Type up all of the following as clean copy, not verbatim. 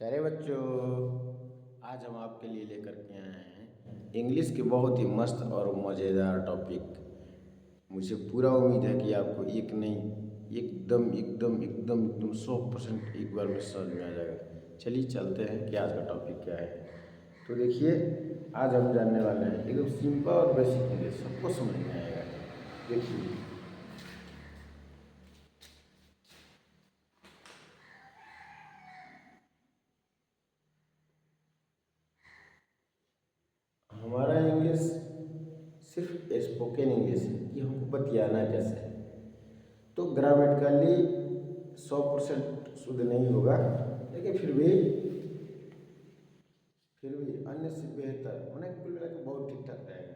प्यारे बच्चों, आज हम आपके लिए लेकर के आए हैं इंग्लिश के बहुत ही मस्त और मज़ेदार टॉपिक। मुझे पूरा उम्मीद है कि आपको एक नहीं एकदम एकदम एकदम एकदम 100% एक बार में समझ में आ जाएगा। चलिए चलते हैं कि आज का टॉपिक क्या है। तो देखिए, आज हम जानने वाले हैं एकदम सिंपल और बेसिक इंग्लिश, सबको समझ में आएगा। देखिए, हमारा इंग्लिश सिर्फ स्पोकन इंग्लिश है कि हमको बतियाना कैसे है। तो ग्रामेटिकली 100% शुद्ध नहीं होगा, लेकिन फिर भी अन्य से बेहतर मैंने कुल मिला के बहुत ठीक ठाक रहेगा।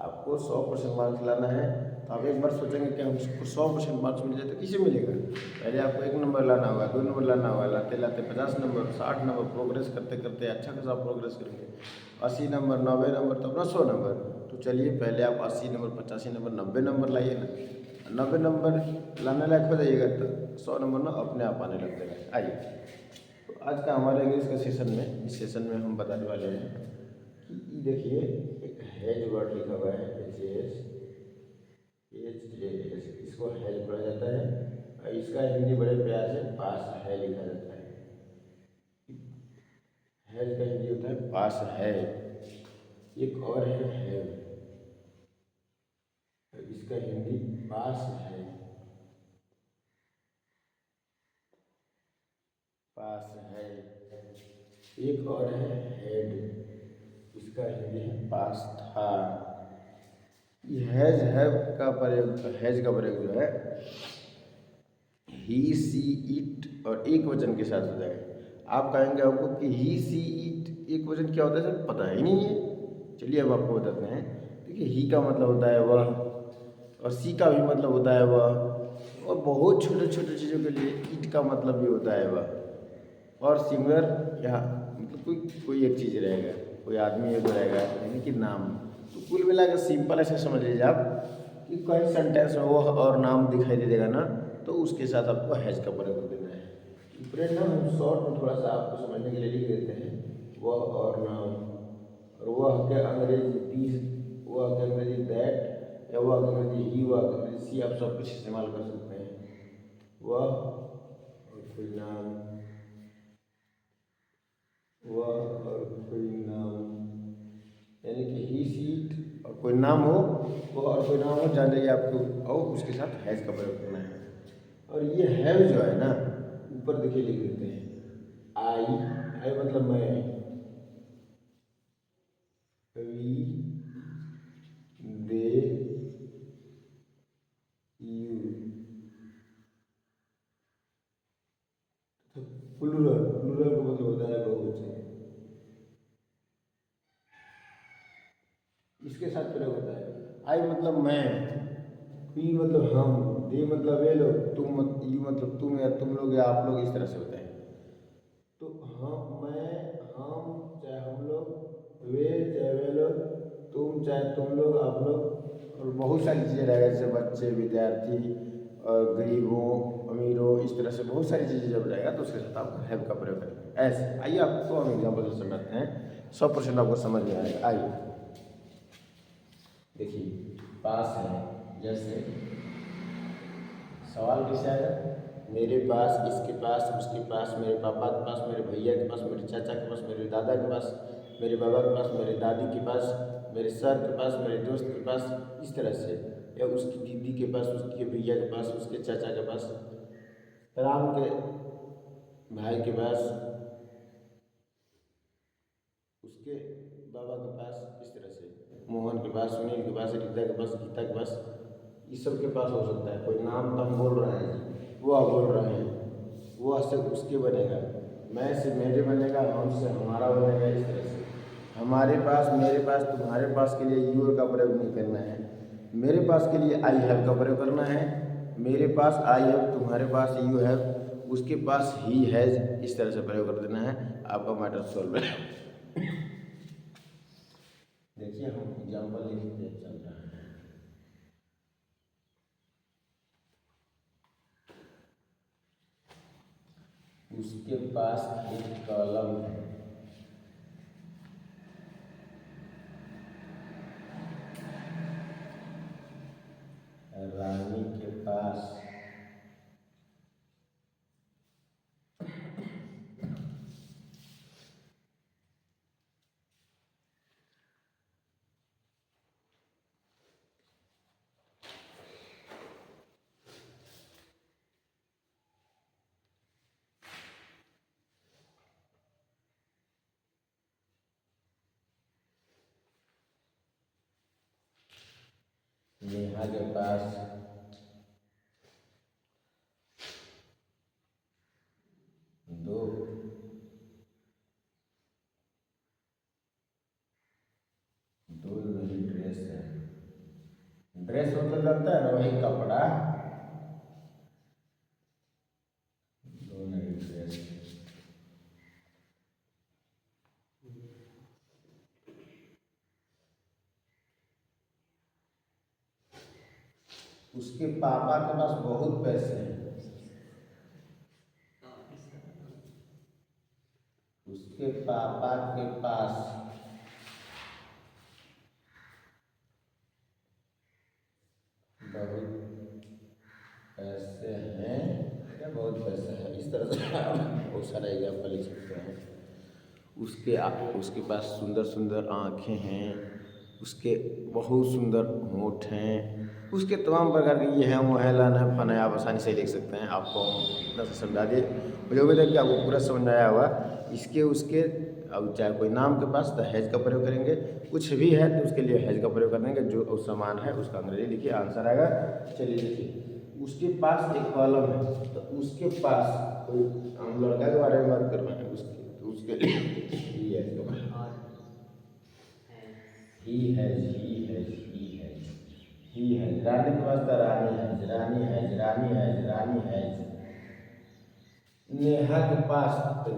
आपको 100% मार्क्स लाना है तो आप एक बार सोचेंगे कि हमको 100% मार्क्स मिल जाए तो किसे मिलेगा। पहले आपको 1 नंबर लाना होगा, 2 नंबर लाना होगा, लाते लाते 50 नंबर, 60 नंबर, प्रोग्रेस करते करते अच्छा खासा प्रोग्रेस करेंगे। 80 नंबर, 90 नंबर, तब ना 100 नंबर। तो चलिए पहले आप 80 नंबर, 85 नंबर, 90 नंबर लाइए ना। 90 नंबर लाने लायक हो जाइएगा तो 100 नंबर ना अपने आप आने लग जाएगा। आइए, तो आज का हमारे इंग्लिश का इस सेशन में हम बताने वाले हैं कि देखिए, एक हैज वर्ड लिखा हुआ है, एच ए एस, इसको हैज पढ़ा जाता है और इसका हिंदी बड़े प्यार से पास है लिखा जाता है। हैज का हिंदी होता है पास है। एक और है हैव, इसका हिंदी पास है। पास है। एक और है हेड, इसका हिंदी है पास था। हैज का प्रयोग जो है ही सी इट और एक वचन के साथ होता है। आप कहेंगे आपको कि ही सी इट एक वचन क्या होता है, सर पता ही नहीं है। चलिए अब आपको बताते हैं। देखिए, ही का मतलब होता है वह, और सी का भी मतलब होता है वह, और बहुत छोटे छोटे चीज़ों के लिए इट का मतलब भी होता है वह। और सिंगुलर यहाँ मतलब कोई कोई एक चीज़ रहेगा, कोई आदमी एक रहेगा, यानी कि नाम। तो कुल मिला कर सिंपल ऐसे समझ लीजिए आप कि कहीं सेंटेंस में वो और नाम दिखाई दे देगा ना, तो उसके साथ आपको हैज का प्रयोग कर देना है। फ्रेंड, हम शॉर्ट में थोड़ा सा आपको समझने के लिए लिख देते हैं वह और नाम। और वह के अंग्रेजी दिस, वह के अंग्रेजी दैट, या वह के अंग्रेजी ही, वह के अंग्रेजी सी, आप सब कुछ इस्तेमाल कर सकते हैं। वह और कोई नाम, वह और कोई नाम, यानी कि ही सीट और कोई नाम हो, वो और कोई नाम हो, जान जाइए आपको, और उसके साथ हैज का प्रयोग करना है। और ये हैव जो है ना, ऊपर देखिए लिख देते हैं आई। आई मतलब मैं, वी, दे, यू। तो प्लूरल, प्लूरल का मतलब होता है बहुवचन, इसके साथ प्रयोग होता है। आई मतलब मैं, वी मतलब हम, दे मतलब वे लोग, यू मतलब तुम या तुम लोग या आप लोग, इस तरह से होता है। तो हम, मैं, हम चाहे हम लोग, वे चाहे वे लोग, तुम चाहे तुम लोग, आप लोग, और बहुत सारी चीज़ें रहेगा जैसे बच्चे, विद्यार्थी, और गरीबों, अमीरों, इस तरह से बहुत सारी चीज़ें जब रहेगा तो उसके साथ आप हैव का प्रयोग करेंगे। ऐसे आइए आपको हम एग्जाम्पल से समझते हैं, 100% आपको समझ में आएगा। आइए देखिए, पास है, जैसे सवाल कैसे आएगा, मेरे पास, इसके पास, उसके पास, मेरे पापा के पास, मेरे भैया के पास, मेरे चाचा के पास, मेरे दादा के पास, मेरे बाबा के पास, मेरे दादी के पास, मेरे सर के पास, मेरे दोस्त के पास, इस तरह से। या उसकी दीदी के पास, उसके भैया के पास, उसके चाचा के पास, राम के भाई के पास, उसके बाबा के पास, इस तरह से। मोहन के पास, सुनील के पास, रीता के पास, गीता के पास, इस सब के पास हो सकता है। कोई नाम तो हम बोल रहे हैं जी, वो आप बोल रहे हैं, वह से उसके बनेगा, मैं से मेरे बनेगा, हम से हमारा बनेगा, इस तरह से। हमारे पास, मेरे पास, तुम्हारे पास के लिए यू का प्रयोग नहीं करना है। मेरे पास के लिए आई हैव का प्रयोग करना है। मेरे पास आई हैव, तुम्हारे पास यू हैव, उसके पास ही हैज, इस तरह से प्रयोग कर देना है। आपका मैटर सॉल्व है। देखिए, हम एग्जाम्पल लिखते चल रहे हैं। उसके पास एक कलम है। रानी के पास नेहा के पास दो नई ड्रेस है। ड्रेस मतलब लगता है ना वही कपड़ा। दो नई ड्रेस। उसके पापा के पास बहुत पैसे हैं। उसके पापा के पास बहुत पैसे हैं या बहुत पैसे हैं, इस तरह से आप बहुत सारा एग्जाम्पल लिख सकते हैं। उसके पास सुंदर सुंदर आँखें हैं। उसके बहुत सुंदर होंठ हैं। उसके तमाम प्रकार के ये हैं वो है लाना है फन है, आप आसानी से लिख सकते हैं। आपको इतना से समझा दिए, मुझे उम्मीद है कि आपको पूरा समझ में आया होगा। इसके उसके अब चाहे कोई नाम के पास तो हैज का प्रयोग करेंगे, कुछ भी है तो उसके लिए हैज का प्रयोग कर देंगे। जो समान है उसका अंग्रेजी लिखिए, आंसर आएगा। चलिए देखिए, उसके पास एक कॉलम है तो उसके पास कोई, हम लड़का के बारे में बात कर रहे हैं, उसके लिए ही है। ही है। रानी के पास तो रानी है। नेहा के पास तो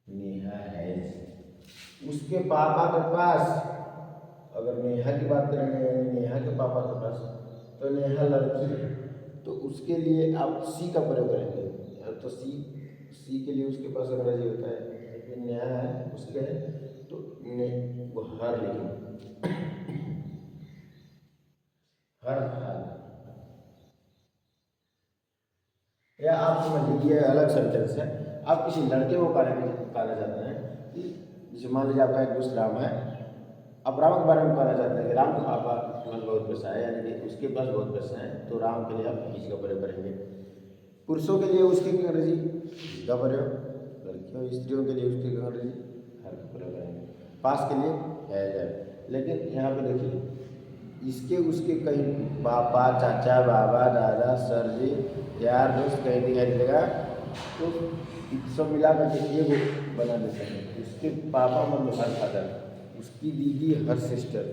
नेहा है। उसके पापा के पास, अगर नेहा की बात करेंगे नेहा के पापा के पास, तो नेहा लड़की है तो उसके लिए आप सी का प्रयोग करेंगे। तो सी के लिए उसके पास अंग्रेजी होता है, नेहा है उसके है तो वो हर लिखेंगे। हर या आप समझ लीजिए अलग सेंटेंस है। आप किसी लड़के को कहना चाहते हैं कि जैसे मान लीजिए आपका एक दोस्त राम है, आप राम के बारे में कहना चाहते हैं कि राम के पापा के पास बहुत पैसा है, यानी कि उसके पास बहुत पैसा है, तो राम के लिए आप हिज का प्रयोग करेंगे। पुरुषों के लिए उसके अंग्रेजी का प्रयोग, लड़कियों स्त्रियों के लिए उसके अंग्रेजी हर का प्रयोग करेंगे। पास के लिए है। लेकिन यहाँ पे देखिए, इसके उसके कहीं पापा चाचा बाबा दादा सर जी यार दोस्त कहीं दिखाई देगा तो सब मिला करके एगो बना देते हैं। उसके पापा मतलब हर फादर, उसकी दीदी हर सिस्टर,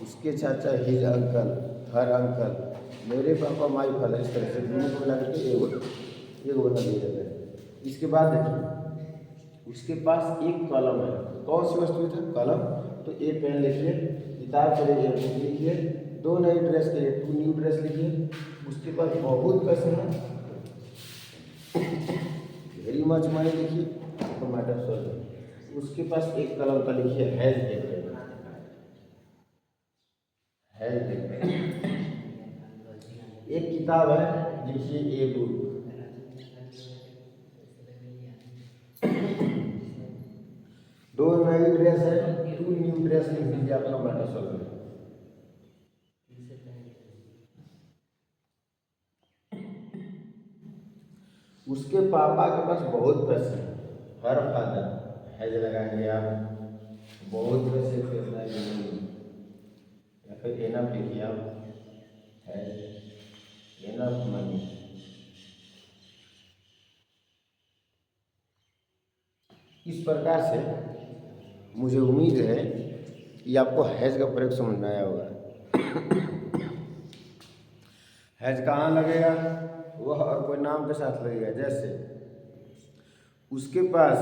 उसके चाचा हिज अंकल हर अंकल, मेरे पापा माई फादर, इस तरह से दोनों को मिला करके एगो बना दिया जाता है। इसके बाद देखिए, उसके पास एक कलम है। कौन सी वस्तु था? कलम। तो ए पेन लिखिए, किताब के लिए बुक लिखिए, दो नई ड्रेस के लिए टू न्यू ड्रेस लिखिए। उसके पास बहुत पैसे हैं, वेरी मच मनी लिखिए, तो मैटर सॉल्व। उसके पास एक कलम का लिखिए हैज ए पेन। एक किताब है, लिखिए ए बुक। दो नई ड्रेस है, टू न्यू ड्रेस लिख दीजिए, आपका मैटर सॉल्व। उसके पापा के पास बहुत पैसे हैं, हर फादर हैज लगाएंगे आप। बहुत पैसे खरीदना है या फिर एनफ लिखिए आप, हैज एनफ मनी। इस प्रकार से मुझे उम्मीद है कि आपको हैज का प्रयोग समझ में आया होगा। हैज कहाँ लगेगा? वह और कोई नाम के साथ लगेगा। जैसे उसके पास,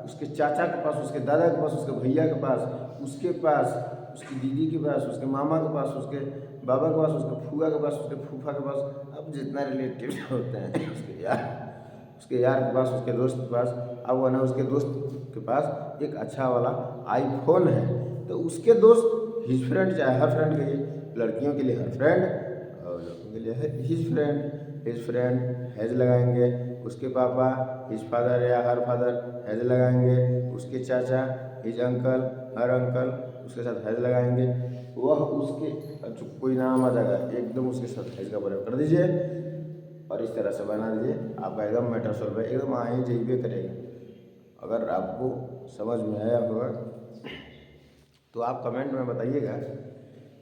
उसके चाचा के पास, उसके दादा के पास, उसके भैया के पास, उसके पास, उसकी दीदी के पास, उसके मामा के पास, उसके बाबा के पास, उसके फूफा के पास, उसके फूफा के पास, अब जितना रिलेटिव होते हैं उसके यार के पास, उसके दोस्त के पास। अब वो ना उसके दोस्त के पास एक अच्छा वाला आईफोन है, तो उसके दोस्त हिज फ्रेंड, चाहे हर फ्रेंड के लिए, लड़कियों के लिए हर फ्रेंड और लड़कों के लिए है हिज फ्रेंड हैज लगाएंगे। उसके पापा हिज फादर या हर फादर हैज लगाएंगे। उसके चाचा हिज अंकल, हर अंकल उसके साथ हैज लगाएंगे। वह उसके जो कोई नाम आ जाएगा एकदम उसके साथ हैज का प्रयोग कर दीजिए और इस तरह से बना दीजिए, आपका एकदम मैटर सॉल्व है, एकदम आ ही जाइए करेगा। अगर आपको समझ में आया होगा तो आप कमेंट में बताइएगा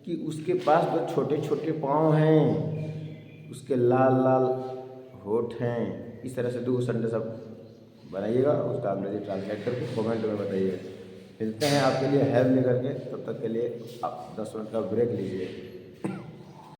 कि उसके पास तो छोटे छोटे पाँव हैं, उसके लाल लाल होठ हैं। इस तरह से 2 सेंटेंस आप बनाइएगा, उसका अंग्रेजी ट्रांसलेट करके कमेंट में बताइएगा। मिलते हैं आपके लिए हेल्प लेकर के, तब तक के लिए आप 10 मिनट का ब्रेक लीजिए।